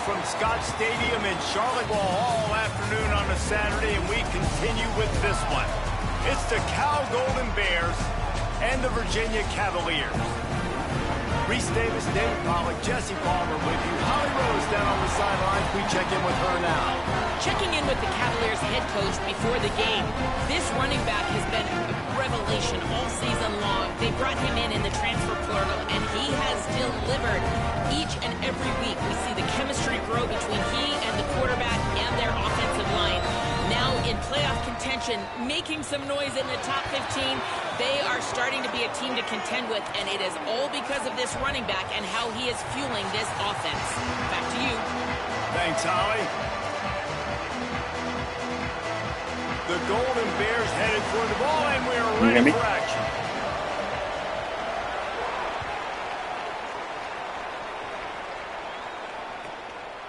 from Scott Stadium in Charlotte all afternoon on a Saturday, and we continue with this one. It's the Cal Golden Bears and the Virginia Cavaliers. Reese Davis, David Pollack, Jesse Palmer with you. Holly Rose down on the sidelines. We check in with her now. Checking in with the Cavaliers head coach before the game. This running back has been a revelation all season long. They brought him in the transfer portal, and he has delivered each and every week. We see the chemistry grow between he and the quarterback and their offensive line. Now in playoff contention, making some noise in the top 15. They are starting to be a team to contend with, and it is all because of this running back and how he is fueling this offense. Back to you. Thanks, Holly. The Golden Bears headed for the ball, and we are ready for action.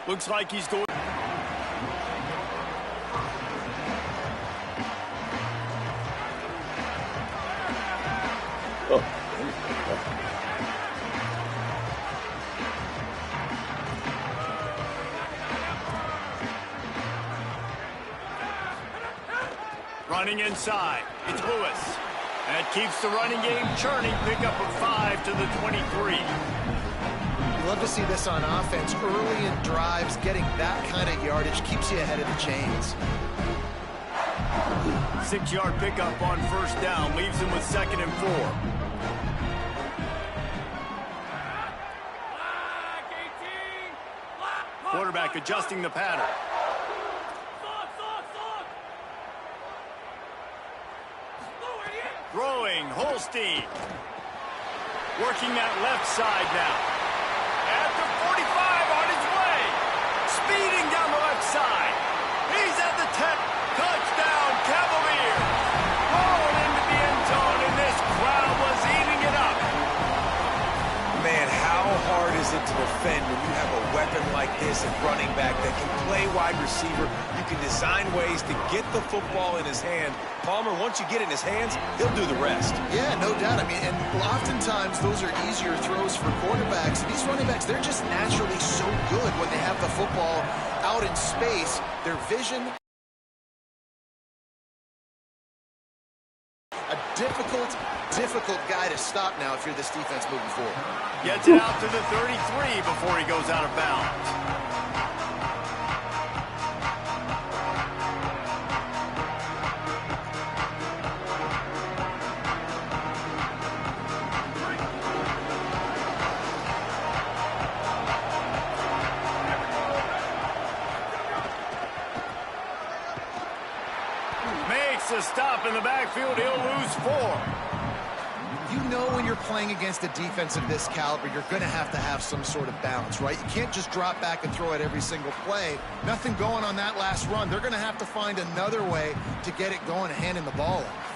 Looks like he's going. Oh. Running inside, it's Lewis. That keeps the running game churning. Pick up a 5 to the 23. You love to see this on offense. Early in drives, getting that kind of yardage keeps you ahead of the chains. 6-yard pickup on first down, leaves him with 2nd and 4. Quarterback adjusting the pattern. Throwing, Holstein. Working that left side now. At the 45 on his way. Speeding down the left side. He's at the 10. Touchdown, Cavaliers. Rolling into the end zone, and this crowd was eating it up. Man, how hard is it to defend when you have a weapon like this at running back that can play wide receiver? You can design ways to get the football in his hand. Palmer, once you get it in his hands, he'll do the rest. Yeah, no doubt. I mean, and oftentimes those are easier throws for quarterbacks. These running backs, they're just naturally so good when they have the football out in space. Their vision. A difficult guy to stop now if you're this defense moving forward. Gets it out to the 33 before he goes out of bounds. Makes a stop in the backfield. He'll lose 4. You know when you're playing against a defense of this caliber, you're going to have some sort of balance, right? You can't just drop back and throw it every single play. Nothing going on that last run. They're going to have to find another way to get it going and handing the ball off.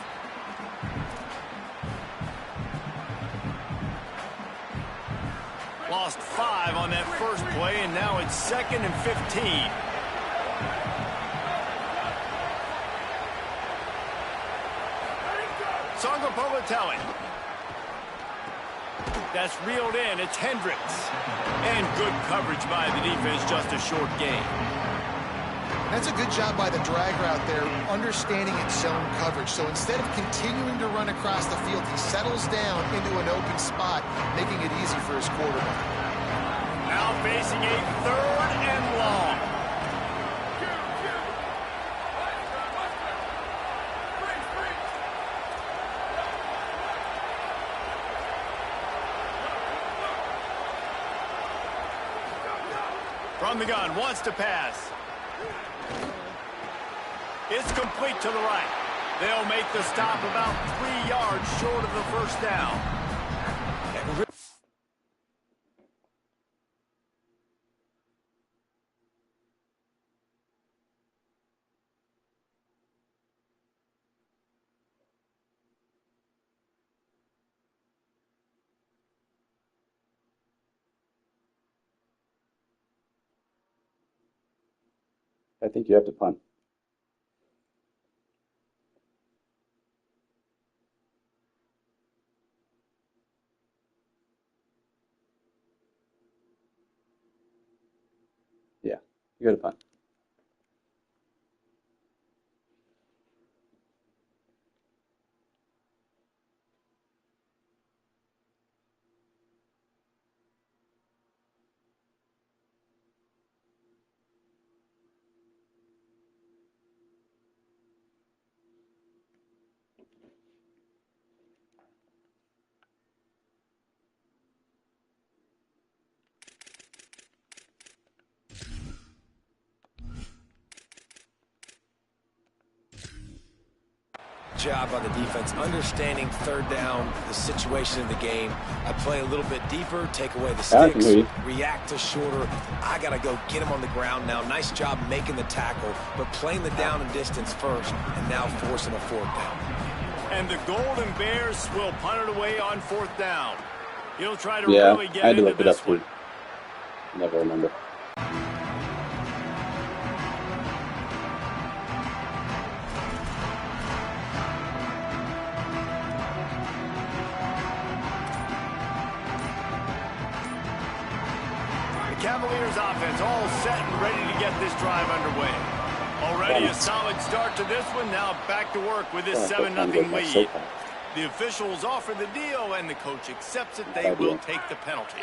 Lost 5 on that first play, and now it's 2nd and 15. Sangapolatelli. That's reeled in. It's Hendricks. And good coverage by the defense, just a short gain. That's a good job by the drag route there, understanding its zone coverage. So instead of continuing to run across the field, he settles down into an open spot, making it easy for his quarterback. Now facing a 3rd and long. From the gun, wants to pass. It's complete to the right. They'll make the stop about 3 yards short of the first down. I think you have to punt. Yeah, you got to punt. Job on the defense, understanding third down, the situation of the game. I play a little bit deeper, take away the I can sticks, hear you. react to shorter. I got to go get him on the ground now. Nice job making the tackle, but playing the down and distance first, and now forcing a fourth down. And the Golden Bears will punt it away on fourth down. He'll try to really I get had to into look it up this one. too. Never remember. Cavaliers offense all set and ready to get this drive underway. Already a solid start to this one. Now back to work with this 7-0 lead. The officials offer the deal, and the coach accepts it. They will take the penalty.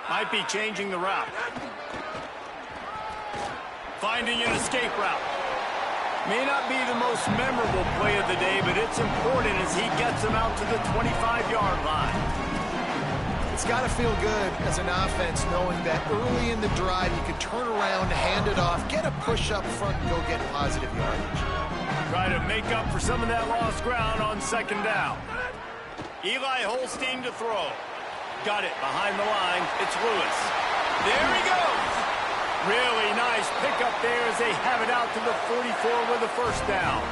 Might be changing the route. Finding an escape route. May not be the most memorable play of the day, but it's important as he gets him out to the 25-yard line. It's got to feel good as an offense knowing that early in the drive you can turn around, hand it off, get a push up front, and go get positive yardage. Try to make up for some of that lost ground on second down. Eli Holstein to throw. Got it behind the line. It's Lewis. There he goes. Really nice pickup there as they have it out to the 44 with a first down.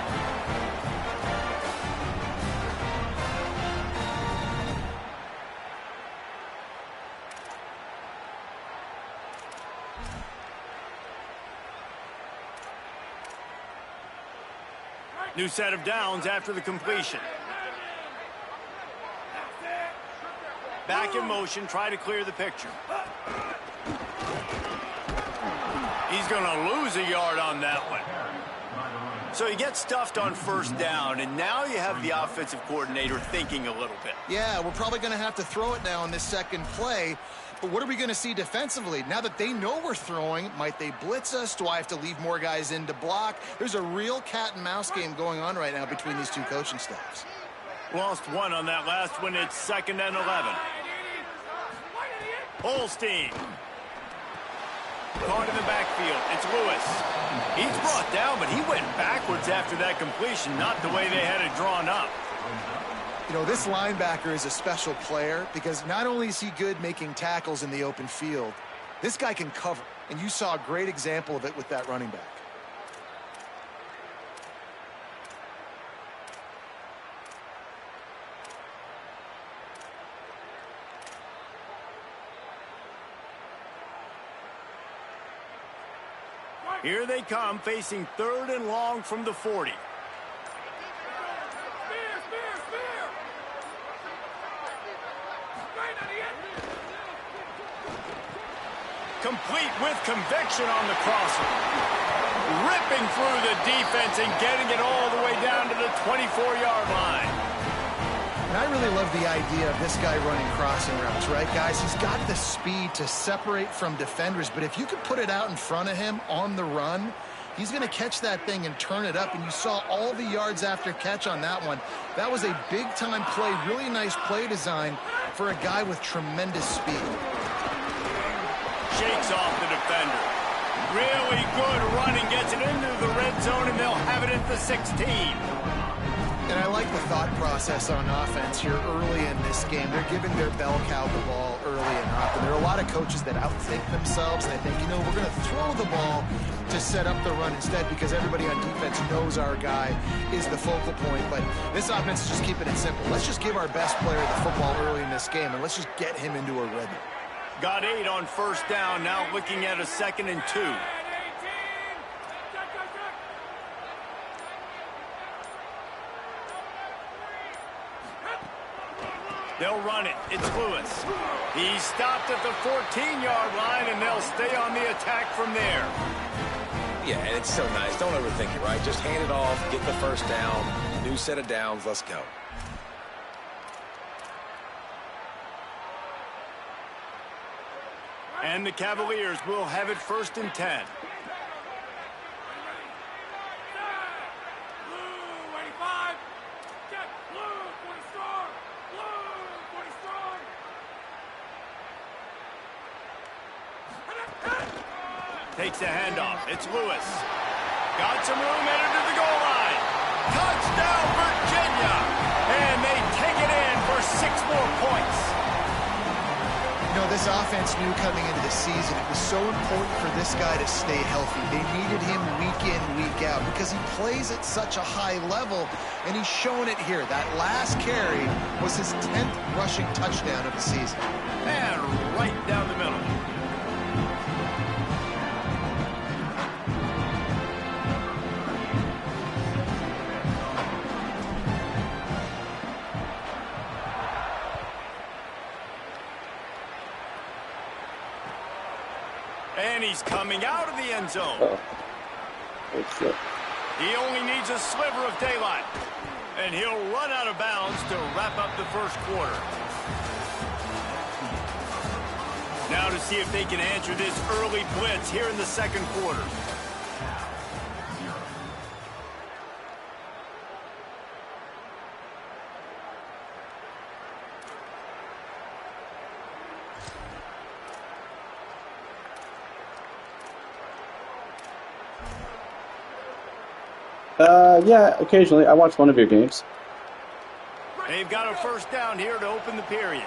New set of downs after the completion. Back in motion, try to clear the picture. He's going to lose a yard on that one. So he gets stuffed on first down, and now you have the offensive coordinator thinking a little bit. Yeah, we're probably going to have to throw it now in this second play. But what are we going to see defensively? Now that they know we're throwing, might they blitz us? Do I have to leave more guys in to block? There's a real cat and mouse game going on right now between these two coaching staffs. Lost one on that last one. It's 2nd and 11. Holstein. Caught in the backfield. It's Lewis. He's brought down, but he went backwards after that completion, not the way they had it drawn up. You know, this linebacker is a special player because not only is he good making tackles in the open field, this guy can cover. And you saw a great example of it with that running back. Here they come, facing 3rd and long from the 40. Complete with conviction on the crosser. Ripping through the defense and getting it all the way down to the 24-yard line. And I really love the idea of this guy running crossing routes, right, guys? He's got the speed to separate from defenders, but if you could put it out in front of him on the run, he's going to catch that thing and turn it up, and you saw all the yards after catch on that one. That was a big-time play, really nice play design for a guy with tremendous speed. Shakes off the defender. Really good running, gets it into the red zone, and they'll have it at the 16. And I like the thought process on offense here early in this game. They're giving their bell cow the ball early and often. There are a lot of coaches that outthink themselves, and they think, you know, we're going to throw the ball to set up the run instead because everybody on defense knows our guy is the focal point. But this offense is just keeping it simple. Let's just give our best player the football early in this game, and let's just get him into a rhythm. Got 8 on first down, now looking at a 2nd and 2. They'll run it. It's Lewis. He's stopped at the 14-yard line, and they'll stay on the attack from there. Yeah, and it's so nice. Don't overthink it, right? Just hand it off, get the first down, new set of downs, let's go. And the Cavaliers will have it 1st and 10. Takes the handoff. It's Lewis. Got some room, headed to the goal line. Touchdown, Virginia! And they take it in for 6 more points. You know, this offense knew coming into the season it was so important for this guy to stay healthy. They needed him week in, week out because he plays at such a high level, and he's showing it here. That last carry was his 10th rushing touchdown of the season. And right down the middle. And he's coming out of the end zone. He only needs a sliver of daylight. And he'll run out of bounds to wrap up the first quarter. Now to see if they can answer this early blitz here in the second quarter. Yeah, occasionally. I watch one of your games. They've got a first down here to open the period.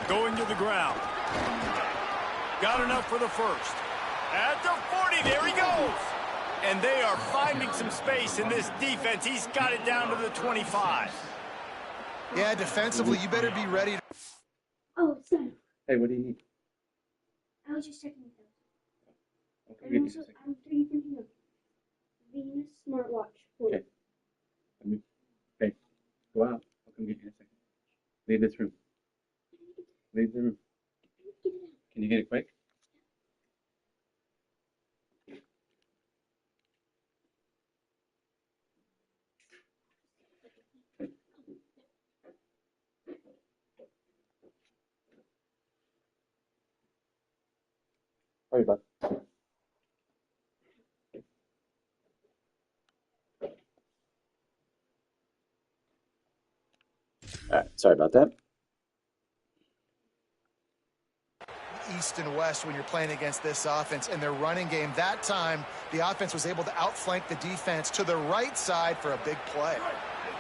Going to the ground. Got enough for the first. At the 40, there he goes. And they are finding some space in this defense. He's got it down to the 25. Yeah, defensively, you better be ready. Oh, son. Hey, what do you need? I was just checking it out. Okay, And also, I'm thinking of Venus smartwatch. Okay. Okay. Go out. I'll come get you in a second. Leave this room. Leave the room. Can you get it quick? Sorry, bud. All right, sorry about that. East and west when you're playing against this offense and their running game. That time, the offense was able to outflank the defense to the right side for a big play.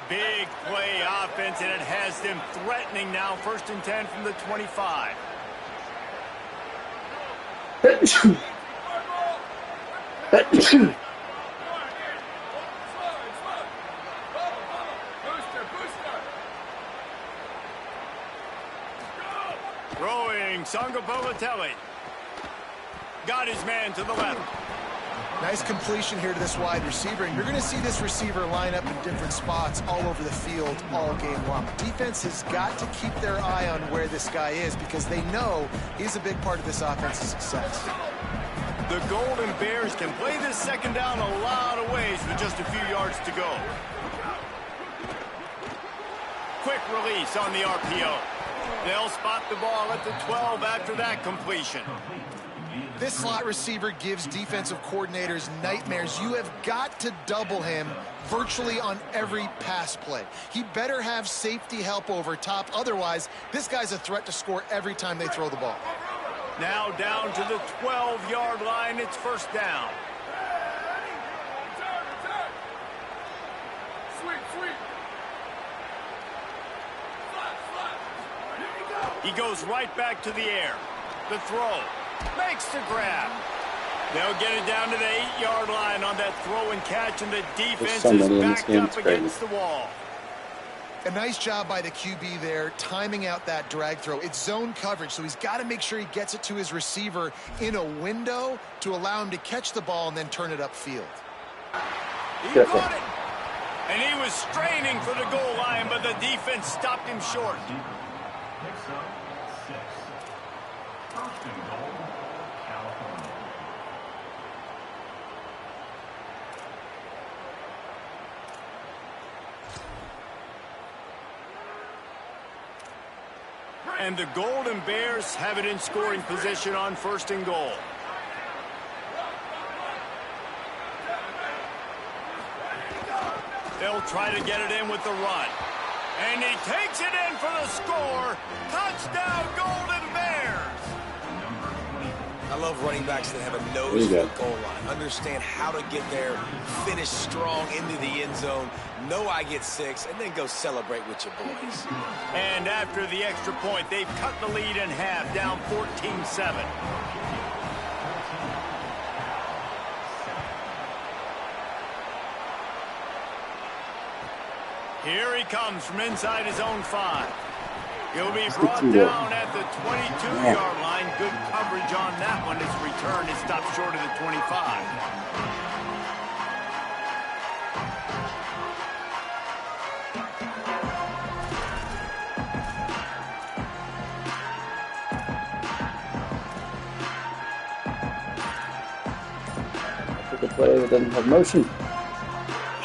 Big play offense, and it has them threatening now. 1st and 10 from the 25. Throwing Sangapolatelli. Got his man to the left. Nice completion here to this wide receiver. And you're going to see this receiver line up in different spots all over the field all game long. Defense has got to keep their eye on where this guy is because they know he's a big part of this offense's success. The Golden Bears can play this second down a lot of ways with just a few yards to go. Quick release on the RPO. They'll spot the ball at the 12 after that completion. This slot receiver gives defensive coordinators nightmares. You have got to double him virtually on every pass play. He better have safety help over top. Otherwise, this guy's a threat to score every time they throw the ball. Now down to the 12-yard line. It's 1st down. He goes right back to the air. The throw. Makes the grab. They'll get it down to the 8-yard line on that throw and catch, and the defense is backed up against the wall. A nice job by the QB there, timing out that drag throw. It's zone coverage, so he's got to make sure he gets it to his receiver in a window to allow him to catch the ball and then turn it upfield. He got it. And he was straining for the goal line, but the defense stopped him short. Next up, 6. First and goal, California. And the Golden Bears have it in scoring position on first and goal. They'll try to get it in with the run. And he takes it in for the score. Touchdown, Golden Bears! I love running backs that have a nose for the goal line. Understand how to get there, finish strong into the end zone, know I get 6, and then go celebrate with your boys. And after the extra point, they've cut the lead in half, down 14-7. Here he comes from inside his own 5. He'll be brought down at the 22-yard line. Good coverage on that one. His return is stopped short of the 25. Took a play that doesn't have motion.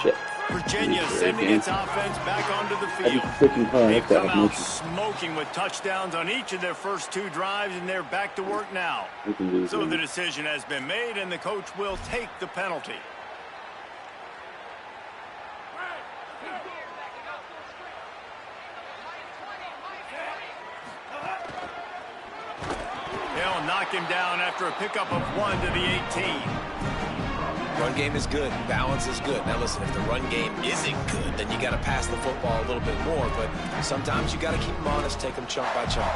Shit. Virginia sending its offense back onto the field. Freaking play They've like that come have out motion. smoking with touchdowns on each of their first 2 drives, and they're back to work now. We can do So that. the decision has been made, and the coach will take the penalty. They'll knock him down after a pickup of 1 to the 18. Run game is good. Balance is good. Now, listen, if the run game isn't good, then you got to pass the football a little bit more. But sometimes you got to keep them honest, take them chunk by chunk.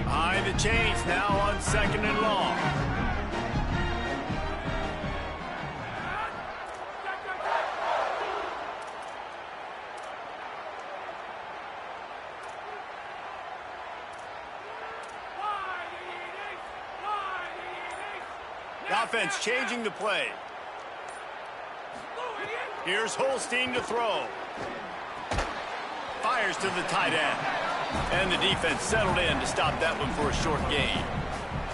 Behind the chains now on 2nd and long. The offense changing the play. Here's Holstein to throw. Fires to the tight end. And the defense settled in to stop that one for a short gain.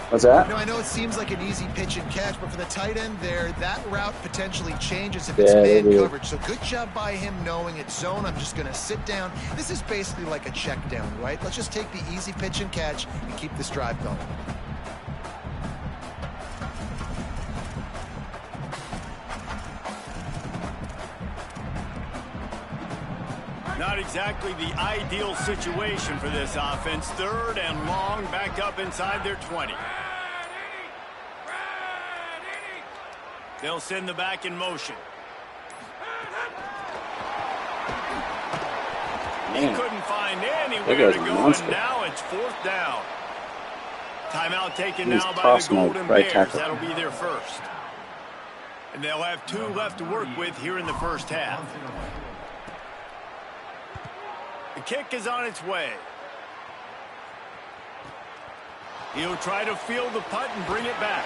What's that? You know, I know it seems like an easy pitch and catch, but for the tight end there, that route potentially changes if it's man coverage. So good job by him knowing it's zone. I'm just going to sit down. This is basically like a check down, right? Let's just take the easy pitch and catch and keep this drive going. Not exactly the ideal situation for this offense. 3rd and long, back up inside their 20. They'll send the back in motion. He couldn't find anywhere to go, and now it's 4th down. Timeout taken now by the Golden Bears. That'll be their first. And they'll have 2 left to work with here in the first half. The kick is on its way. He'll try to field the punt and bring it back.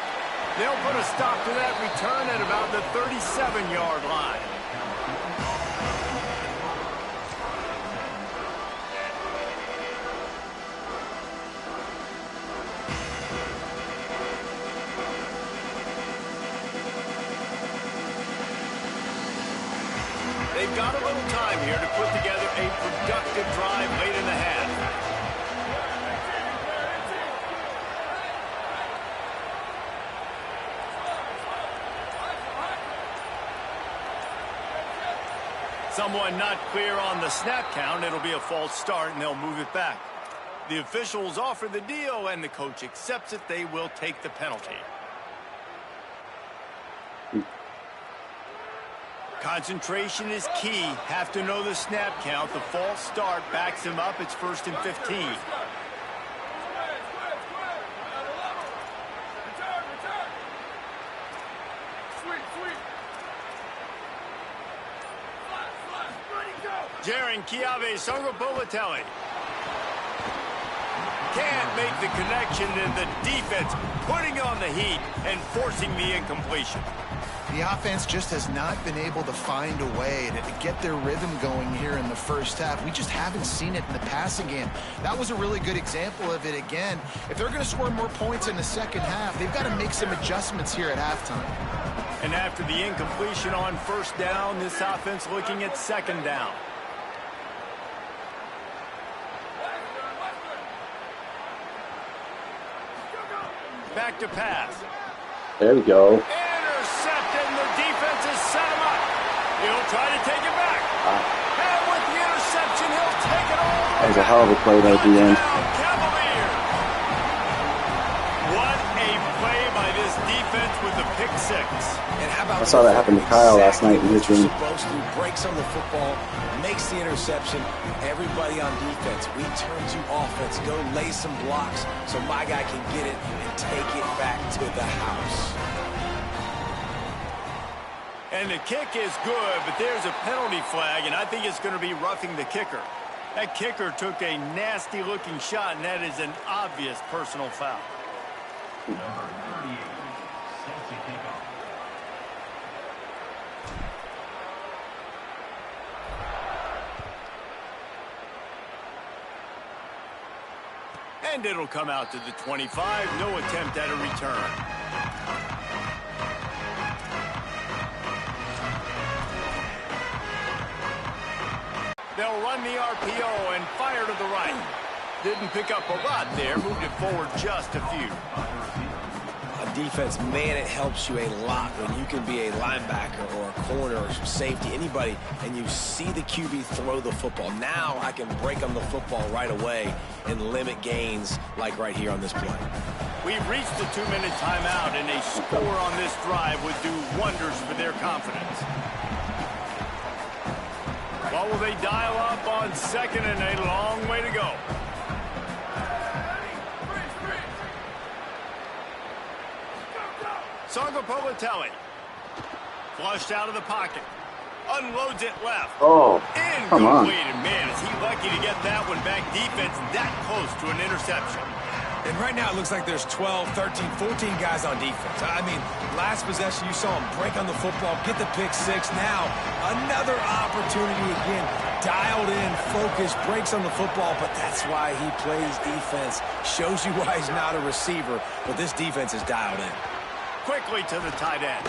They'll put a stop to that return at about the 37-yard line. They've got a little time here to put together a productive drive late in the half. Someone not clear on the snap count. It'll be a false start, and they'll move it back. The officials offer the deal, and the coach accepts it. They will take the penalty. Concentration is key. Have to know the snap count. The false start backs him up. It's 1st and 15. Jaron Chiave Songopolatelli can't make the connection, and the defense putting on the heat and forcing the incompletion. The offense just has not been able to find a way to get their rhythm going here in the first half. We just haven't seen it in the passing game. That was a really good example of it again. If they're going to score more points in the second half, they've got to make some adjustments here at halftime. And after the incompletion on first down, this offense looking at second down. Back to pass. There we go. Intercepted, and the defense has set him up. He'll try to take it back. And with the interception, he'll take it all. That was a hell of a play there at the end. Cavaliers. What a play by this defense with the pick six. And how about I saw that happen to Kyle last night in his game. Supposed to breaks on the football, makes the interception. Everybody on defense, we turn to offense, go lay some blocks so my guy can get it and take it back to the house. And the kick is good, but there's a penalty flag, and I think it's going to be roughing the kicker. That kicker took a nasty-looking shot, and that is an obvious personal foul. Number 38, set to kick off. And it'll come out to the 25. No attempt at a return. They'll run the RPO and fire to the right. Didn't pick up a lot there. Moved it forward just a few. On defense, man, it helps you a lot when you can be a linebacker or a corner or some safety, anybody, and you see the QB throw the football. Now I can break on the football right away and limit gains like right here on this play. We've reached the 2-minute timeout, and a score on this drive would do wonders for their confidence. What will they dial up on second, and a long way to go? Politelli. Flushed out of the pocket. Unloads it left. Oh, come on. And man, is he lucky to get that one back. Defense that close to an interception. And right now it looks like there's 12, 13, 14 guys on defense. I mean, last possession you saw him break on the football, get the pick six. Now another opportunity again. Dialed in, focused, breaks on the football, but that's why he plays defense. Shows you why he's not a receiver, but this defense is dialed in. Quickly to the tight end.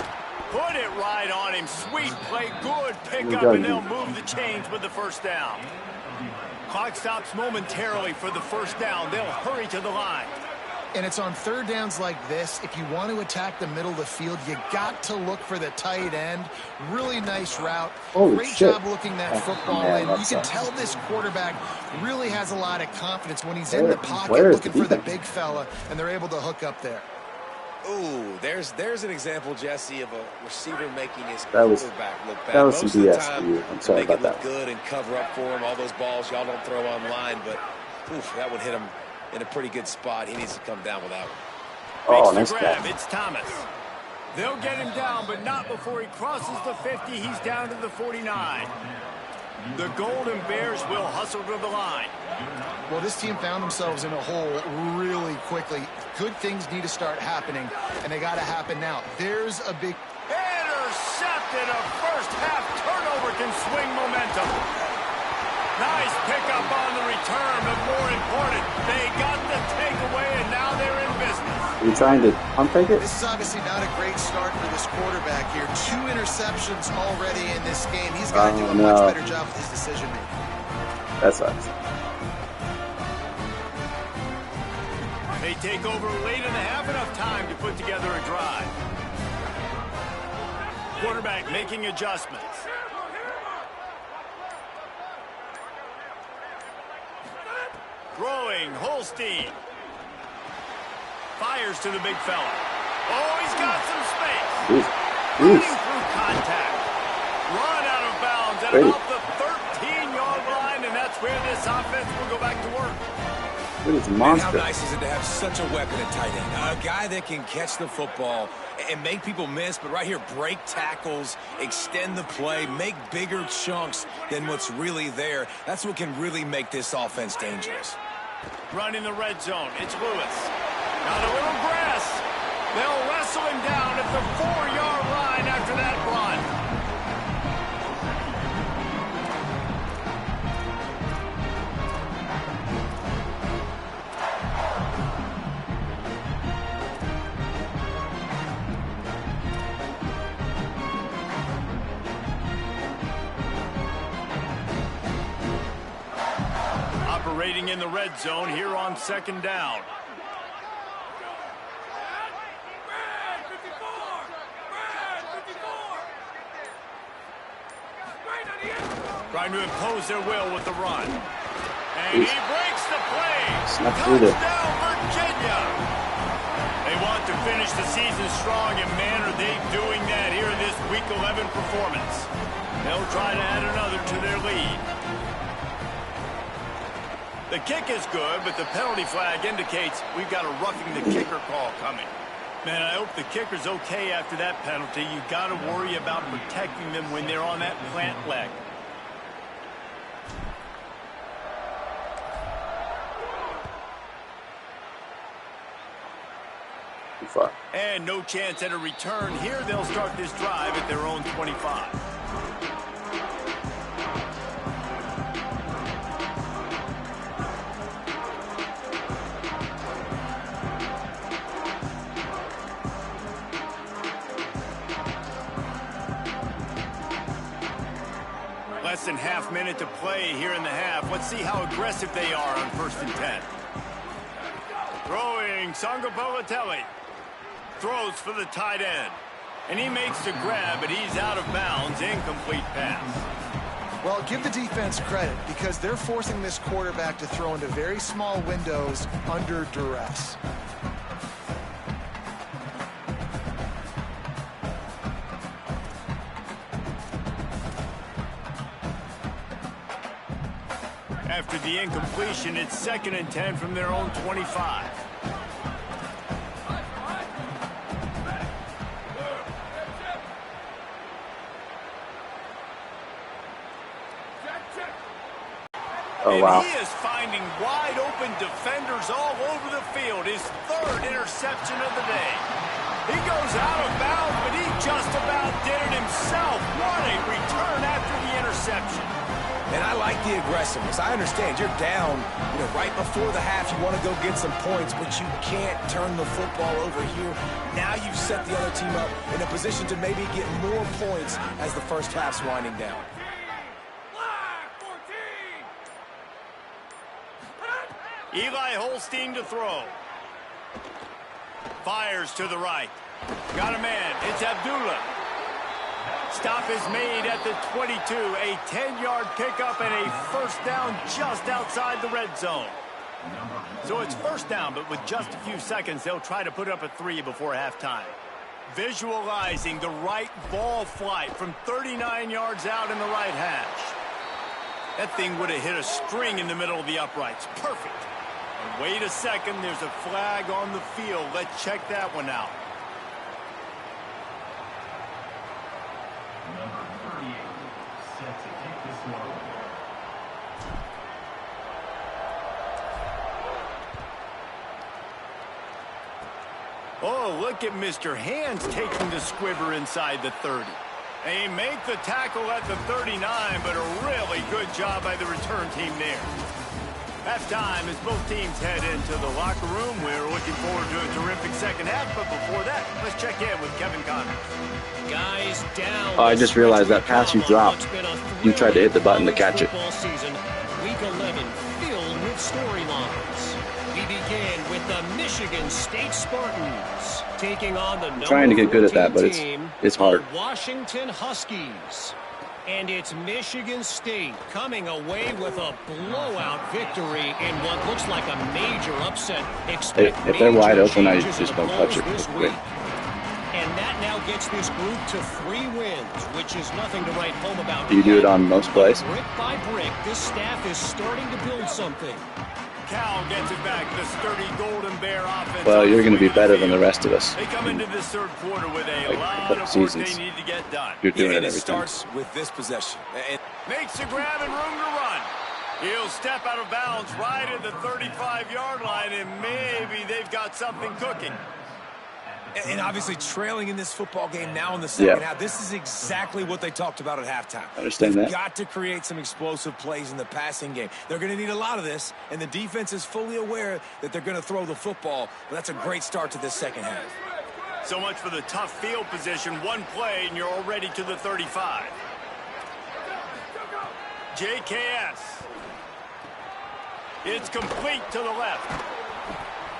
Put it right on him. Sweet play. Good pickup, and they'll move the chains with the first down. Clock stops momentarily for the first down. They'll hurry to the line. And it's on third downs like this. If you want to attack the middle of the field, you got to look for the tight end. Really nice route. Great job looking that football in. You can tell this quarterback really has a lot of confidence when he's in the pocket looking for the big fella, and they're able to hook up there. Ooh, there's an example, Jesse, of a receiver making his quarterback look bad. That was some BS time, for you. I'm sorry about that. Make it look good and cover up for him. All those balls y'all don't throw online, but oof, that would hit him in a pretty good spot. He needs to come down with that one. Oh, nice grab. It's Thomas. They'll get him down, but not before he crosses the 50. He's down to the 49. The Golden Bears will hustle to the line. Well, this team found themselves in a hole really quickly. Good things need to start happening, and they got to happen now. There's a big intercepted. A first half turnover can swing momentum. Nice pickup on the return, but more important, they got the takeaway, and now they're in business. Are you trying to pump fake it? This is obviously not a great start for this quarterback here. 2 interceptions already in this game. He's got to do a much better job with his decision making. That sucks. They take over late in the half, enough time to put together a drive. Quarterback making adjustments. Throwing, Holstein. Fires to the big fella. Oh, he's got some space. Running through contact. Run out of bounds at about the 13-yard line, and that's where this offense will go back to work. Man, how nice is it to have such a weapon at tight end? A guy that can catch the football and make people miss, but right here, break tackles, extend the play, make bigger chunks than what's really there. That's what can really make this offense dangerous. Running the red zone. It's Lewis. Got a little grass. They'll wrestle him down at the 4-yard line after that run. Operating in the red zone here on 2nd down. Trying to impose their will with the run. And he breaks the play. Touchdown, Virginia. They want to finish the season strong, and man, are they doing that here in this Week 11 performance. They'll try to add another to their lead. The kick is good, but the penalty flag indicates we've got a roughing the kicker call coming. Man, I hope the kicker's okay after that penalty. You've got to worry about protecting them when they're on that plant leg. And no chance at a return. Here they'll start this drive at their own 25. Less than half minute to play here in the half. Let's see how aggressive they are on 1st and 10. Throwing Sangapolatelli. Throws for the tight end. And he makes the grab, but he's out of bounds. Incomplete pass. Well, give the defense credit because they're forcing this quarterback to throw into very small windows under duress. After the incompletion, it's 2nd and 10 from their own 25. Oh, wow. And he is finding wide-open defenders all over the field. His 3rd interception of the day. He goes out of bounds, but he just about did it himself. What a return after the interception. And I like the aggressiveness. I understand you're down, right before the half. You want to go get some points, but you can't turn the football over here. Now you've set the other team up in a position to maybe get more points as the first half's winding down. Eli Holstein to throw. Fires to the right. Got a man. It's Abdullah. Stop is made at the 22. A 10-yard pickup and a 1st down just outside the red zone. So it's 1st down, but with just a few seconds, they'll try to put up a 3 before halftime. Visualizing the right ball flight from 39 yards out in the right hash. That thing would have hit a string in the middle of the uprights. Perfect. And wait a second, there's a flag on the field. Let's check that one out. Number 38, set to kick this one. Oh, look at Mr. Hands taking the squibber inside the 30. They make the tackle at the 39, but a really good job by the return team there. Halftime as both teams head into the locker room. We're looking forward to a terrific second half, but before that, let's check in with Kevin Connors. Guys down. Oh, I just realized that pass you dropped. You tried to hit the button to catch it. Season, Week 11 filled with storylines. We begin with the Michigan State Spartans taking on the Trying to get good at that, but it's hard. Washington Huskies. And it's Michigan State coming away with a blowout victory in what looks like a major upset. If they're wide open, I just don't touch it this quick. week. And that now gets this group to 3 wins, which is nothing to write home about. Do you do it on most plays? Brick by brick, this staff is starting to build something. Cal gets it back, the sturdy Golden Bear offense. Well, you're going to be better than the rest of us. They come into this 3rd quarter with a Like lot couple of work seasons. they need to get done. You're doing it And every time. starts with this possession. Makes the grab and room to run. He'll step out of bounds right at the 35-yard line, and maybe they've got something cooking. And obviously trailing in this football game now in the second half, this is exactly what they talked about at halftime. I understand They've that. got to create some explosive plays in the passing game. They're going to need a lot of this, and the defense is fully aware that they're going to throw the football. But that's a great start to this second half. So much for the tough field position. One play, and you're already to the 35. JKS. It's complete to the left.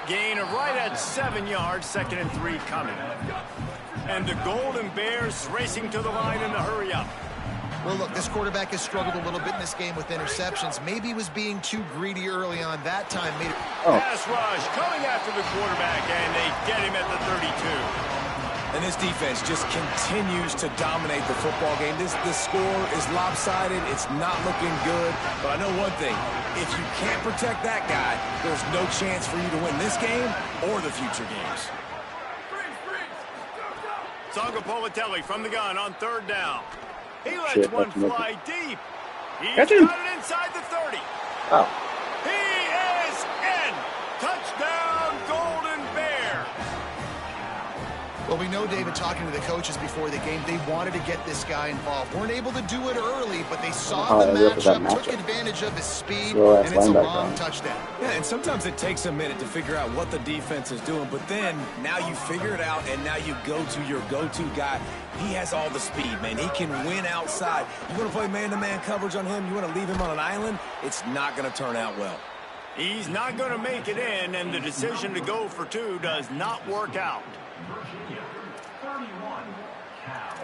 Gain of right at 7 yards, 2nd and 3 coming. And the Golden Bears racing to the line in the hurry up. Well, look, this quarterback has struggled a little bit in this game with interceptions. Maybe he was being too greedy early on. That time made it. Pass rush coming after the quarterback, and they get him at the 32. And this defense just continues to dominate the football game. This score is lopsided. It's not looking good. But I know one thing. If you can't protect that guy, there's no chance for you to win this game or the future games. Politelli from the gun on 3rd down. He lets one fly deep. He's got it inside the 30. Wow. He is in. Touchdown, Golden Bear. Well, we know, David, talking to the coaches before the game, they wanted to get this guy involved. Weren't able to do it early, but they saw the matchup, took advantage of his speed, and it's a long touchdown. Yeah, and sometimes it takes a minute to figure out what the defense is doing, but then now you figure it out, and now you go to your go-to guy. He has all the speed, man. He can win outside. You want to play man-to-man coverage on him? You want to leave him on an island? It's not going to turn out well. He's not going to make it in, and the decision to go for 2 does not work out.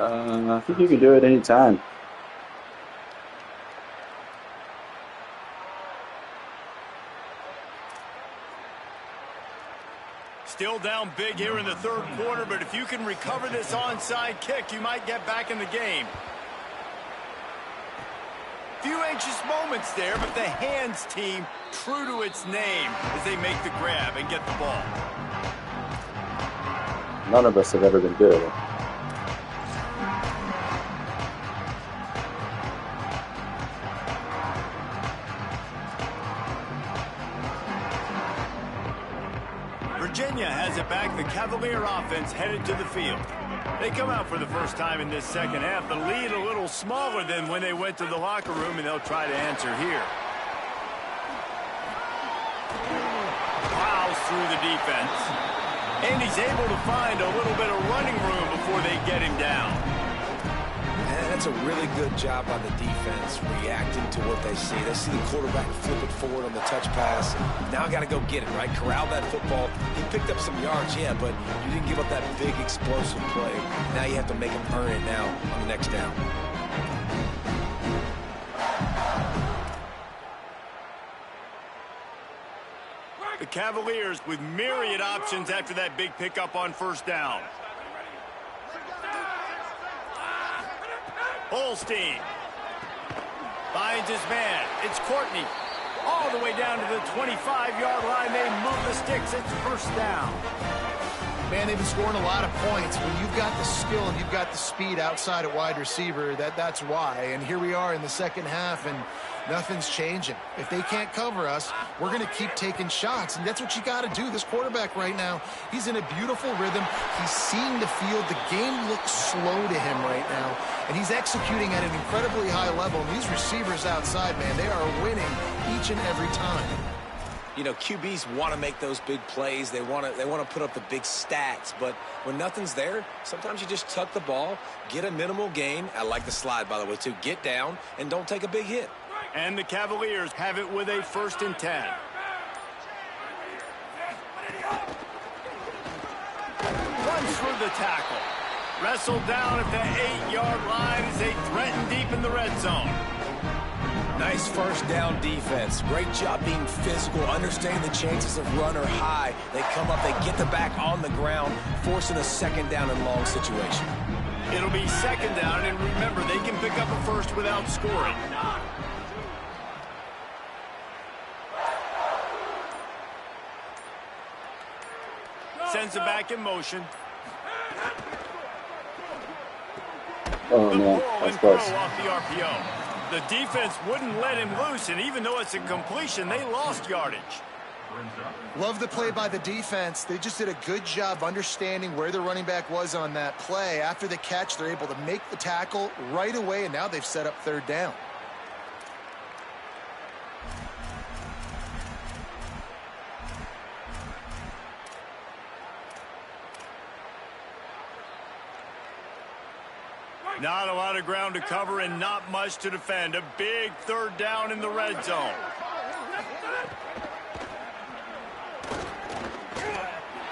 I think you can do it anytime. Still down big here in the 3rd quarter, but if you can recover this onside kick, you might get back in the game. Few anxious moments there, but the hands team true to its name as they make the grab and get the ball. None of us have ever been good at it. Virginia has it back. The Cavalier offense headed to the field. They come out for the first time in this second half. The lead a little smaller than when they went to the locker room, and they'll try to answer here. Plows through the defense. And he's able to find a little bit of running room before they get him down. And that's a really good job by the defense reacting to what they see. They see the quarterback flip it forward on the touch pass. Now I got to go get it, right? Corral that football. He picked up some yards, yeah, but you didn't give up that big explosive play. Now you have to make him earn it now on the next down. The Cavaliers with myriad options after that big pickup on 1st down. Holstein finds his man. It's Courtney. All the way down to the 25-yard line. They move the sticks. It's 1st down. Man, they've been scoring a lot of points. When you've got the skill and you've got the speed outside at wide receiver, that's why. And here we are in the second half, and nothing's changing. If they can't cover us, we're going to keep taking shots, and that's what you got to do. This quarterback right now, he's in a beautiful rhythm. He's seeing the field. The game looks slow to him right now, and he's executing at an incredibly high level. And these receivers outside, man, they are winning each and every time. You know, QBs want to make those big plays. They want to put up the big stats. But when nothing's there, sometimes you just tuck the ball, get a minimal gain. I like the slide, by the way, too. Get down and don't take a big hit. And the Cavaliers have it with a 1st and 10. Runs through the tackle. Wrestled down at the 8-yard line as they threaten deep in the red zone. Nice 1st down defense. Great job being physical, understanding the chances of run are high. They come up, they get the back on the ground, forcing a 2nd down and long situation. It'll be 2nd down, and remember, they can pick up a 1st without scoring. Sends it back in motion. Oh, man, that's close. Off the RPO. The defense wouldn't let him loose, and even though it's a completion, they lost yardage. Love the play by the defense. They just did a good job understanding where the running back was on that play. After the catch, they're able to make the tackle right away, and now they've set up third down. Not a lot of ground to cover and not much to defend. A big third down in the red zone.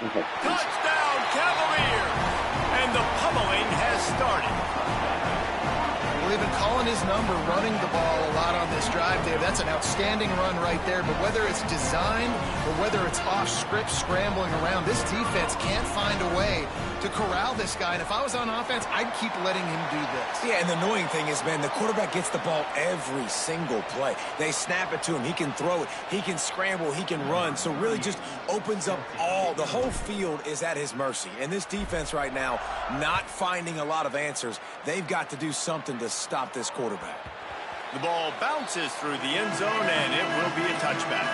Touchdown, Cavaliers! And the pummeling has started. Well, they've been calling his number, running the ball a lot on this drive, Dave. That's an outstanding run right there. But whether it's designed or whether it's off script scrambling around, this defense can't find a way to corral this guy. And if I was on offense, I'd keep letting him do this. Yeah, and the annoying thing is, man, the quarterback gets the ball every single play. They snap it to him. He can throw it. He can scramble. He can run. So really just opens up the whole field is at his mercy. And this defense right now, not finding a lot of answers. They've got to do something to stop this quarterback. The ball bounces through the end zone, and it will be a touchback.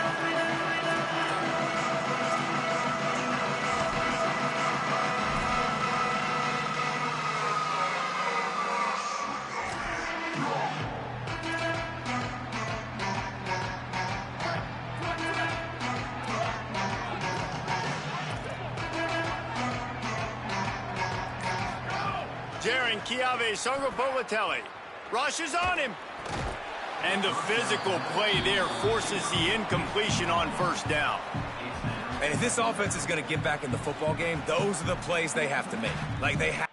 Songopolitelli rushes on him. And the physical play there forces the incompletion on first down. And if this offense is going to get back in the football game, those are the plays they have to make. Like they have.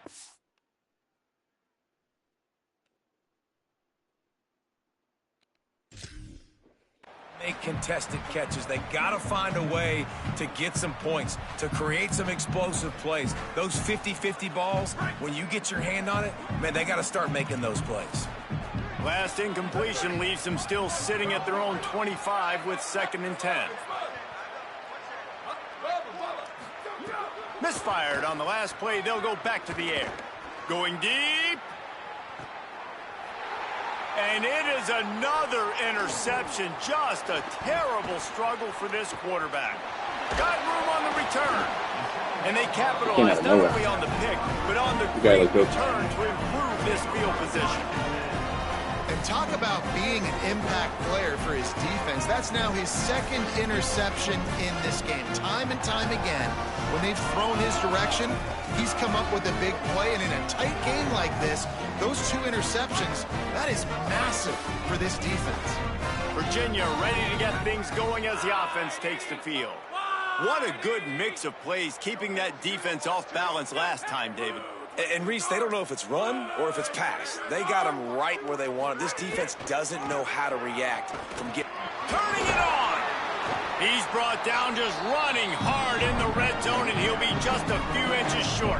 Make contested catches. They got to find a way to get some points, to create some explosive plays. Those 50-50 balls, when you get your hand on it, man, they got to start making those plays. Last incompletion leaves them still sitting at their own 25 with 2nd and 10. Misfired on the last play. They'll go back to the air. Going deep. And it is another interception. Just a terrible struggle for this quarterback. Got room on the return. And they capitalize not only on the pick, but on the great return to improve this field position. And talk about being an impact player for his defense. That's now his 2nd interception in this game. Time and time again, when they've thrown his direction, he's come up with a big play. And in a tight game like this, those 2 interceptions, that is massive for this defense. Virginia ready to get things going as the offense takes the field. What a good mix of plays, keeping that defense off balance last time, David. And Reese, they don't know if it's run or if it's pass. They got them right where they want it. This defense doesn't know how to react from getting... Turning it on! He's brought down just running hard in the red zone, and he'll be just a few inches short.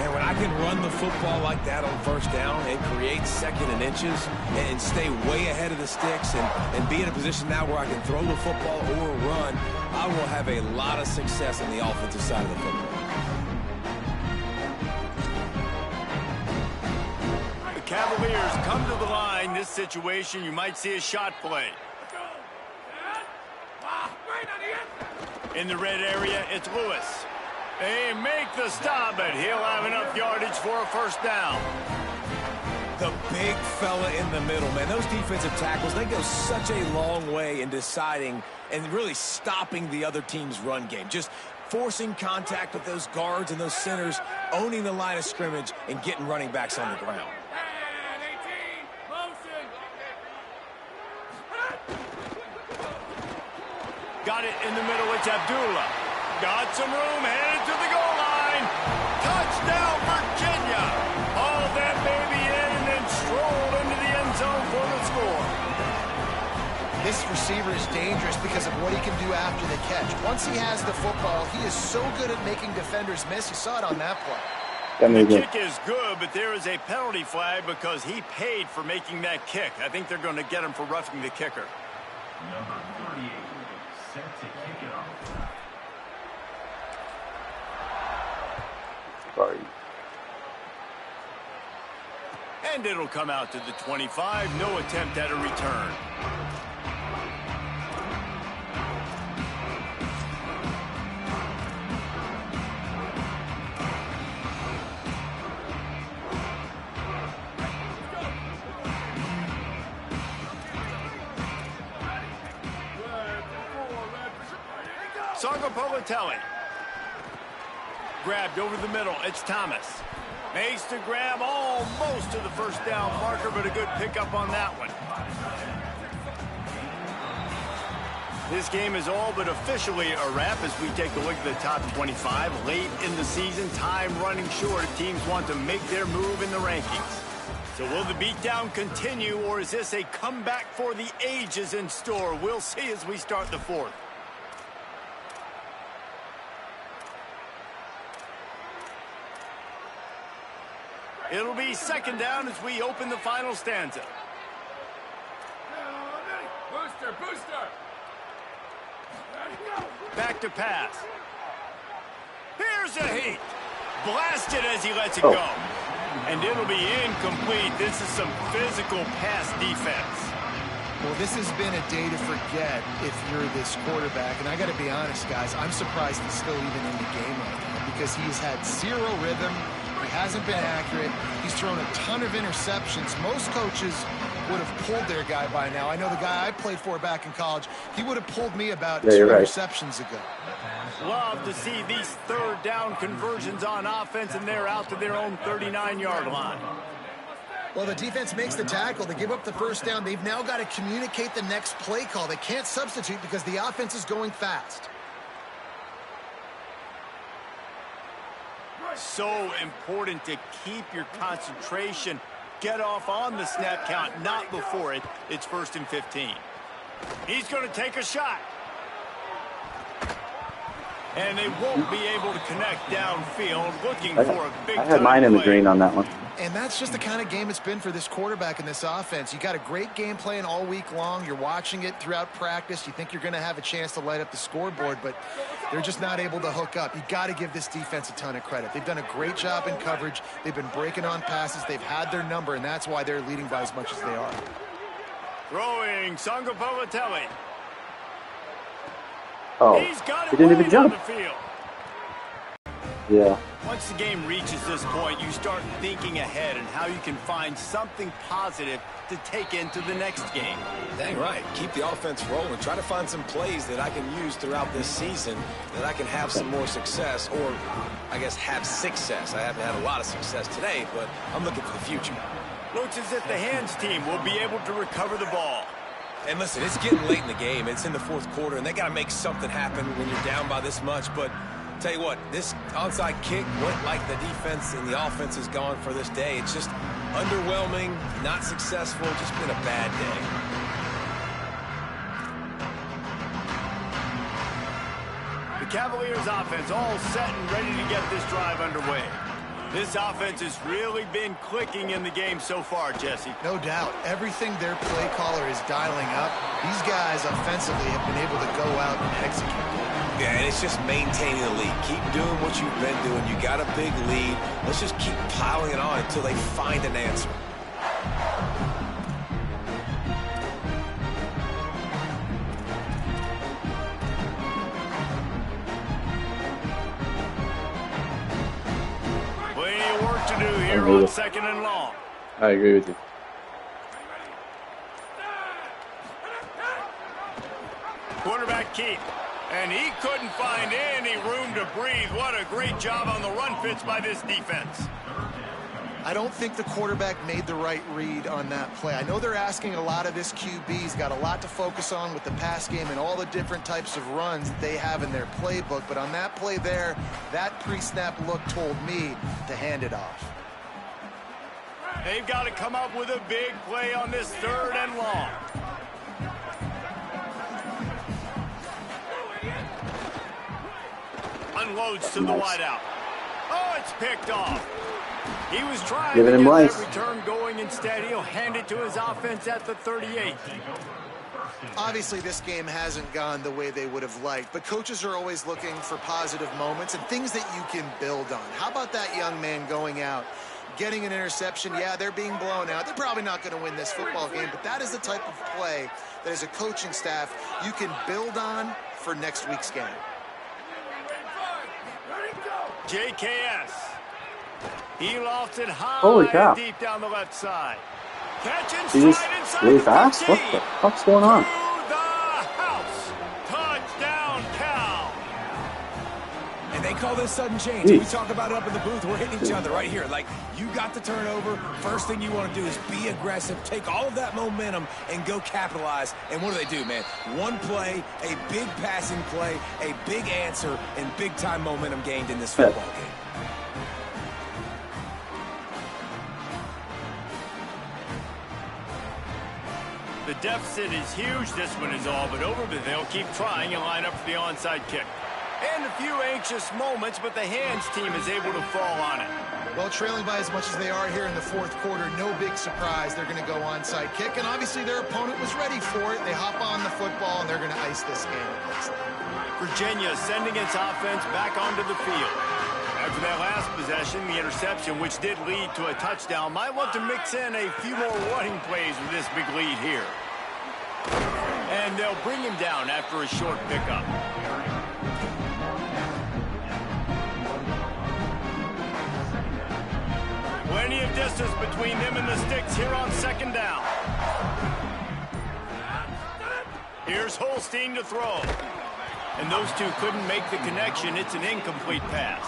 Man, when I can run the football like that on first down and create 2nd and inches and stay way ahead of the sticks and be in a position now where I can throw the football or run, I will have a lot of success on the offensive side of the football. The Cavaliers come to the line. This situation, you might see a shot play. In the red area, it's Lewis. They make the stop, but he'll have enough yardage for a first down. The big fella in the middle, man. Those defensive tackles, they go such a long way in deciding and really stopping the other team's run game. Just forcing contact with those guards and those centers, owning the line of scrimmage, and getting running backs on the ground. Got it in the middle. It's Abdullah. Got some room, headed to the goal line. Touchdown, Virginia. All that baby in and then strolled into the end zone for the score. This receiver is dangerous because of what he can do after the catch. Once he has the football, he is so good at making defenders miss. You saw it on that play. The kick is good, but there is a penalty flag because he paid for making that kick. I think they're going to get him for roughing the kicker. Number 38, set to kick it off. Sorry. And it'll come out to the 25. No attempt at a return. Sangapolatelli. Grabbed over the middle. It's Thomas. Makes the grab almost to the first down marker, but a good pickup on that one. This game is all but officially a wrap as we take a look at the top 25. Late in the season, time running short. Teams want to make their move in the rankings. So will the beatdown continue, or is this a comeback for the ages in store? We'll see as we start the fourth. It'll be second down as we open the final stanza. Booster. Back to pass. Here's a heat. Blasted as he lets it go. And it'll be incomplete. This is some physical pass defense. Well, this has been a day to forget if you're this quarterback. And I got to be honest, guys, I'm surprised he's still even in the game right now because he's had zero rhythm. He hasn't been accurate. He's thrown a ton of interceptions. Most coaches would have pulled their guy by now. I know the guy I played for back in college, he would have pulled me about 2 interceptions ago. Love to see these third down conversions on offense, and they're out to their own 39-yard line. Well, the defense makes the tackle. They give up the first down. They've now got to communicate the next play call. They can't substitute because the offense is going fast. So important to keep your concentration. Get off on the snap count, not before it. It's 1st and 15. He's going to take a shot. And they won't be able to connect downfield, looking for a big time I had mine in the play. green on that one. And that's just the kind of game it's been for this quarterback and this offense. You got a great game plan all week long. You're watching it throughout practice. You think you're going to have a chance to light up the scoreboard, but they're just not able to hook up. You got to give this defense a ton of credit. They've done a great job in coverage. They've been breaking on passes. They've had their number, and that's why they're leading by as much as they are. Throwing Sangapolatelli. Oh, He's got he it didn't even right jump. on the field. Yeah. Once the game reaches this point, you start thinking ahead and how you can find something positive to take into the next game. Dang right. Keep the offense rolling. Try to find some plays that I can use throughout this season that I can have some more success, or I guess have success. I haven't had a lot of success today, but I'm looking for the future. Looks as if the hands team will be able to recover the ball. And listen, it's getting late in the game. It's in the fourth quarter, and they got to make something happen when you're down by this much. But tell you what, this onside kick went like the defense and the offense is gone for this day. It's just underwhelming, not successful, just been a bad day. The Cavaliers offense all set and ready to get this drive underway. This offense has really been clicking in the game so far, Jesse. No doubt. Everything their play caller is dialing up, these guys offensively have been able to go out and execute. Yeah, and it's just maintaining the lead. Keep doing what you've been doing. You got a big lead. Let's just keep piling it on until they find an answer. To do here on 2nd and long. I agree with you. Quarterback keep. And he couldn't find any room to breathe. What a great job on the run fits by this defense. I don't think the quarterback made the right read on that play. I know they're asking a lot of this QB. He's got a lot to focus on with the pass game and all the different types of runs that they have in their playbook. But on that play there, that pre-snap look told me to hand it off. They've got to come up with a big play on this 3rd and long. Unloads to the wideout. Oh, it's picked off. He was trying to get that return going. Instead, he'll hand it to his offense at the 38. Obviously, this game hasn't gone the way they would have liked, but coaches are always looking for positive moments and things that you can build on. How about that young man going out, getting an interception? Yeah, they're being blown out. They're probably not going to win this football game, but that is the type of play that as a coaching staff you can build on for next week's game. JKS. He lofted high. Holy cow. Deep down the left side. Catching He's stride inside really the fast? 15. What the fuck's going on? To the house. Touchdown, Cal. They call this sudden change. We talk about it up in the booth. We're hitting each other right here. Like, you got the turnover. First thing you want to do is be aggressive, take all of that momentum, and go capitalize. And what do, man? One play, a big passing play, a big answer, and big-time momentum gained in this football game. The deficit is huge. This one is all but over, but they'll keep trying and line up for the onside kick. And a few anxious moments, but the hands team is able to fall on it. Well, trailing by as much as they are here in the fourth quarter, no big surprise. They're going to go onside kick, and obviously their opponent was ready for it. They hop on the football, and they're going to ice this game. Virginia sending its offense back onto the field. After that last possession, the interception, which did lead to a touchdown, might want to mix in a few more running plays with this big lead here. And they'll bring him down after a short pickup. Plenty of distance between them and the sticks here on second down. Here's Holstein to throw. And those two couldn't make the connection. It's an incomplete pass.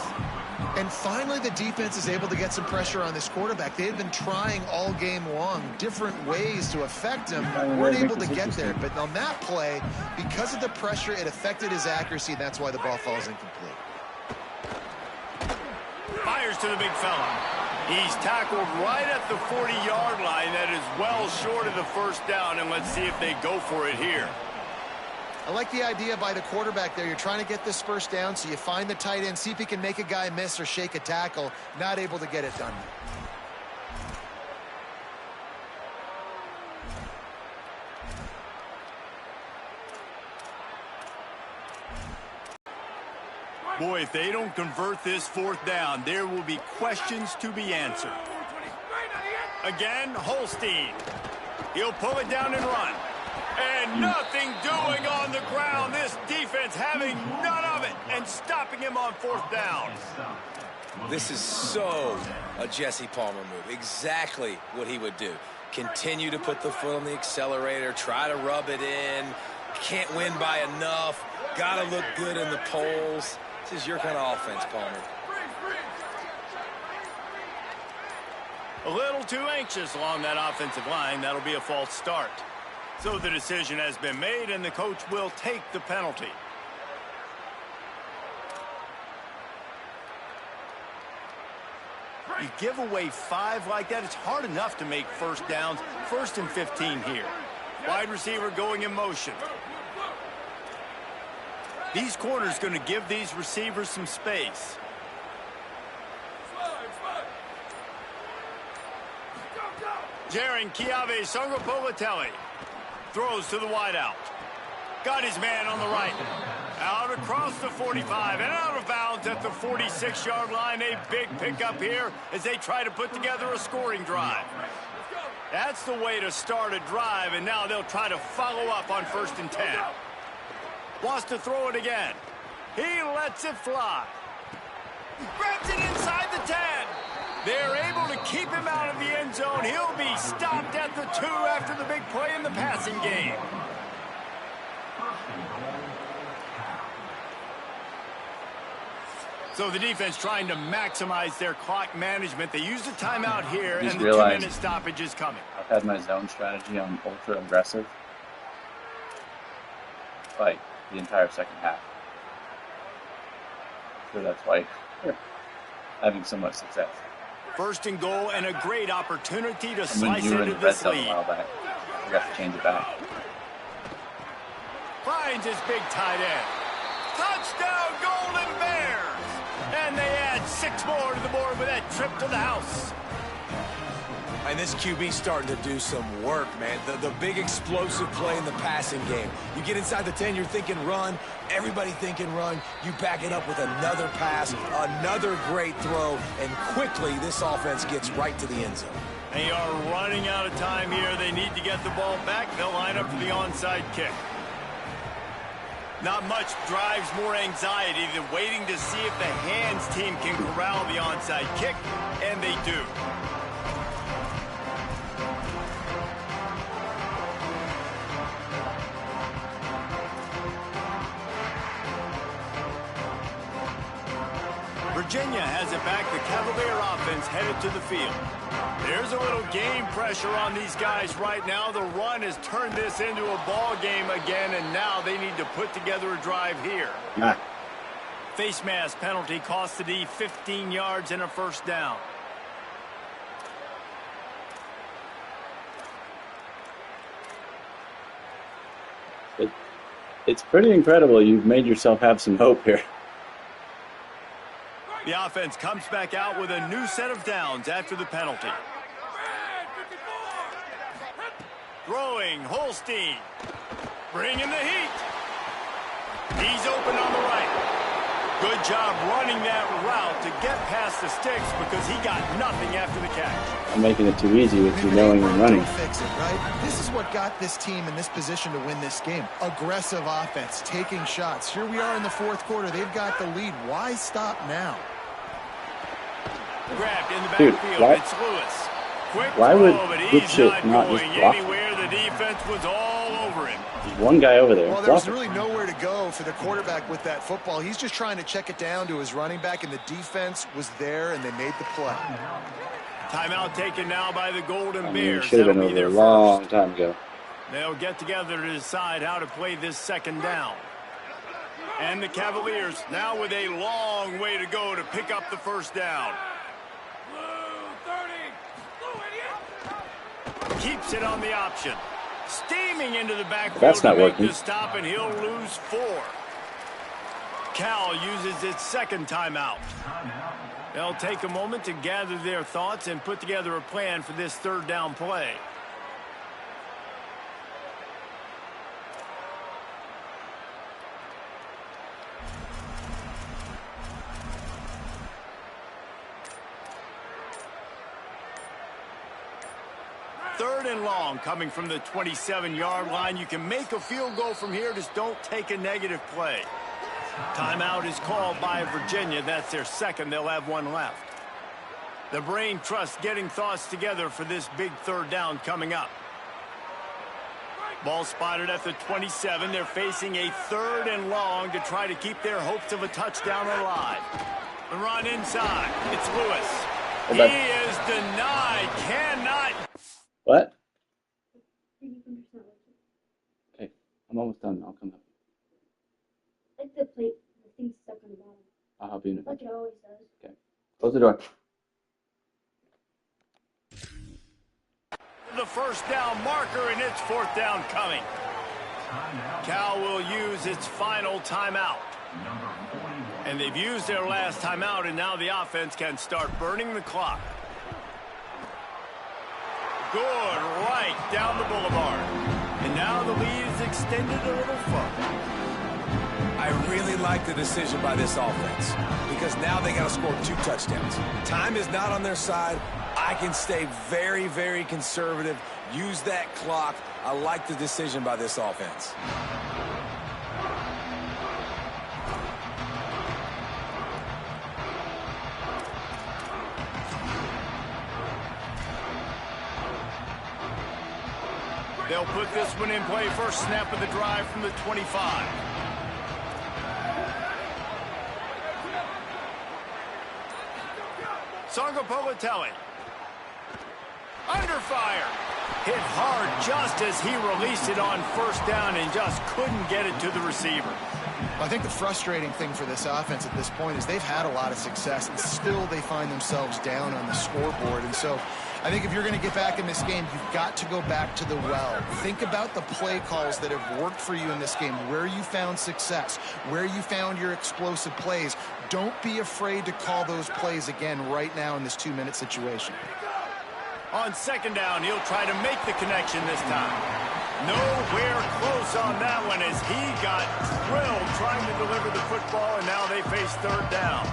And finally, the defense is able to get some pressure on this quarterback. They had been trying all game long different ways to affect him. Weren't able to get there. But on that play, because of the pressure, it affected his accuracy. That's why the ball falls incomplete. Fires to the big fella. He's tackled right at the 40-yard line. That is well short of the first down. And let's see if they go for it here. I like the idea by the quarterback there. You're trying to get this first down, so you find the tight end, see if he can make a guy miss or shake a tackle. Not able to get it done. Boy, if they don't convert this fourth down, there will be questions to be answered. Again, Holstein. He'll pull it down and run. And nothing doing on the ground. This defense having none of it and stopping him on fourth down. This is so a Jesse Palmer move. Exactly what he would do. Continue to put the foot on the accelerator, try to rub it in. Can't win by enough. Got to look good in the polls. This is your kind of offense, Palmer. A little too anxious along that offensive line. That'll be a false start. So the decision has been made, and the coach will take the penalty. You give away 5 like that, it's hard enough to make first downs. 1st and 15 here. Wide receiver going in motion. These corners going to give these receivers some space. Jaron Chiave Songopolitelli throws to the wideout. Got his man on the right. Out across the 45 and out of bounds at the 46-yard line. A big pickup here as they try to put together a scoring drive. That's the way to start a drive, and now they'll try to follow up on 1st and 10. Wants to throw it again. He lets it fly. Grabs it inside the 10. They're able to keep him out of the end zone. He'll be stopped at the 2 after the big play in the passing game. So the defense trying to maximize their clock management. They used a timeout here, and the 2-minute stoppage is coming. I've had my zone strategy on ultra aggressive, like the entire second half. So that's why I'm having so much success. 1st and goal and a great opportunity to slice into into this lead. I got to change it back. Finds his big tight end. Touchdown, Golden Bears! And they add 6 more to the board with that trip to the house. And this QB's starting to do some work, man. The big explosive play in the passing game. You get inside the 10, you're thinking run. Everybody thinking run. You back it up with another pass, another great throw, and quickly this offense gets right to the end zone. They are running out of time here. They need to get the ball back. They'll line up for the onside kick. Not much drives more anxiety than waiting to see if the hands team can corral the onside kick, and they do. Virginia has it back. The Cavalier offense headed to the field. There's a little game pressure on these guys right now. The run has turned this into a ball game again, and now they need to put together a drive here. Face mask penalty cost the D 15 yards and a first down. It's pretty incredible. You've made yourself have some hope here. The offense comes back out with a new set of downs after the penalty. Throwing, Holstein. Bringing the heat. He's open on the right. Good job running that route to get past the sticks because he got nothing after the catch. I'm making it too easy with you knowing and running. Fix it, right? This is what got this team in this position to win this game. Aggressive offense, taking shots. Here we are in the fourth quarter. They've got the lead. Why stop now? Grabbed in the Dude, backfield. It's Lewis. Quick why would throw, but good he's shit not not just going block? anywhere. The defense was all over him. There's one guy over there. Well, there's really nowhere to go for the quarterback with that football. He's just trying to check it down to his running back, and the defense was there, and they made the play. Timeout taken now by the Golden It Bears. should have been That'll be over a their long first. time ago. They'll get together to decide how to play this second down. And the Cavaliers now with a long way to go to pick up the first down. Keeps it on the option. Steaming into the backfield That's not to make working. the stop, and he'll lose 4. Cal uses its second timeout. They'll take a moment to gather their thoughts and put together a plan for this third down play. Third and long coming from the 27-yard line. You can make a field goal from here. Just don't take a negative play. Timeout is called by Virginia. That's their second. They'll have one left. The brain trust getting thoughts together for this big third down coming up. Ball spotted at the 27. They're facing a third and long to try to keep their hopes of a touchdown alive. The run inside. It's Lewis. He is denied. Cannot. What? 80% Okay, I'm almost done. I'll come up. like the plate, the thing's stuck on the bottom. I'll help you in a Like bit. it always does. Okay. Close the door. The first down marker, and it's fourth down coming. Cal will use its final timeout. And they've used their last timeout, and now the offense can start burning the clock. Good right down the boulevard. And now the lead is extended a little further. I really like the decision by this offense because now they got to score 2 touchdowns. Time is not on their side. I can stay very, very conservative, use that clock. I like the decision by this offense. They'll put this one in play. First snap of the drive from the 25. Sangopolitelli. Under fire. Hit hard just as he released it on first down and just couldn't get it to the receiver. I think the frustrating thing for this offense at this point is they've had a lot of success, and still they find themselves down on the scoreboard. And so I think if you're going to get back in this game, you've got to go back to the well. Think about the play calls that have worked for you in this game, where you found success, where you found your explosive plays. Don't be afraid to call those plays again right now in this 2-minute situation. On second down, he'll try to make the connection this time. Nowhere close on that one as he got drilled trying to deliver the football, and now they face third down.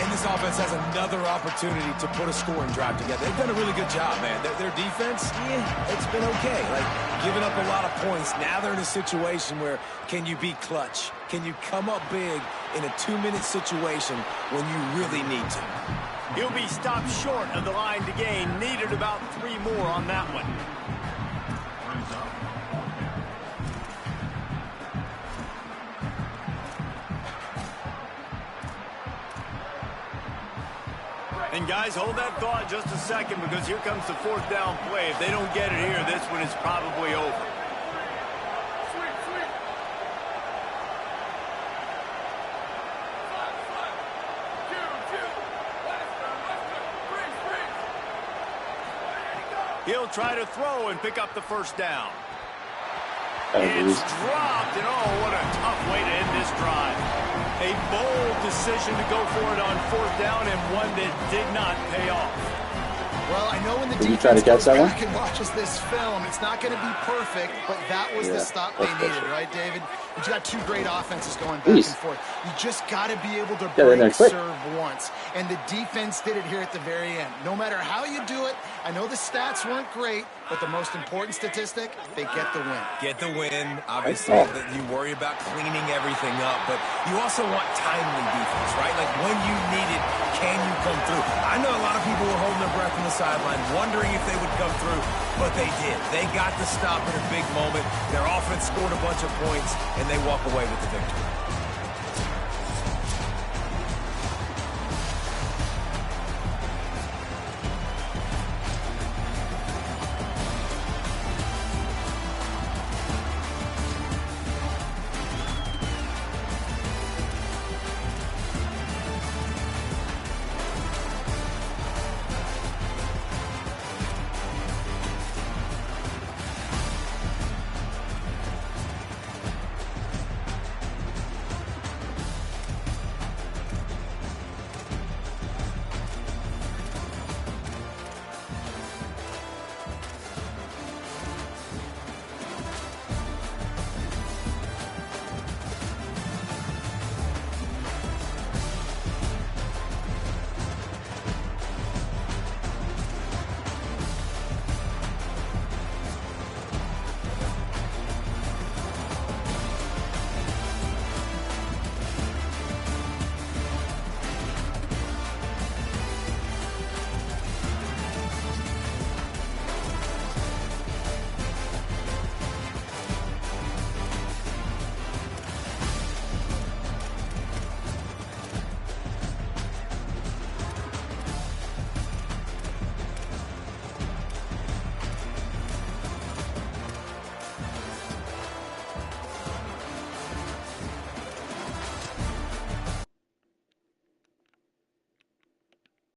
And this offense has another opportunity to put a scoring drive together. They've done a really good job, man. Their defense, it's been okay. Like, giving up a lot of points. Now they're in a situation where can you be clutch? Can you come up big in a 2-minute situation when you really need to? He'll be stopped short of the line to gain. Needed about 3 more on that one. And guys, hold that thought just a second because here comes the fourth down play. If they don't get it here, this one is probably over. He'll try to throw and pick up the first down. It's dropped, and oh, what a tough way to end this drive. A bold decision to go for it on fourth down and one that did not pay off. Well, I know when the Did you defense try to catch goes that one? back and watches this film, it's not going to be perfect, but that was the stop they needed, right, David? You got two great offenses going back and forth. You just got to be able to break serve once, and the defense did it here at the very end. No matter how you do it, I know the stats weren't great, but the most important statistic, they get the win. Get the win. Obviously, you worry about cleaning everything up, but you also want timely defense, right? Like when you need it, can you come through? I know a lot of people were holding their breath on the sideline, wondering if they would come through, but they did. They got the stop at a big moment. Their offense scored a bunch of points, and they walk away with the victory.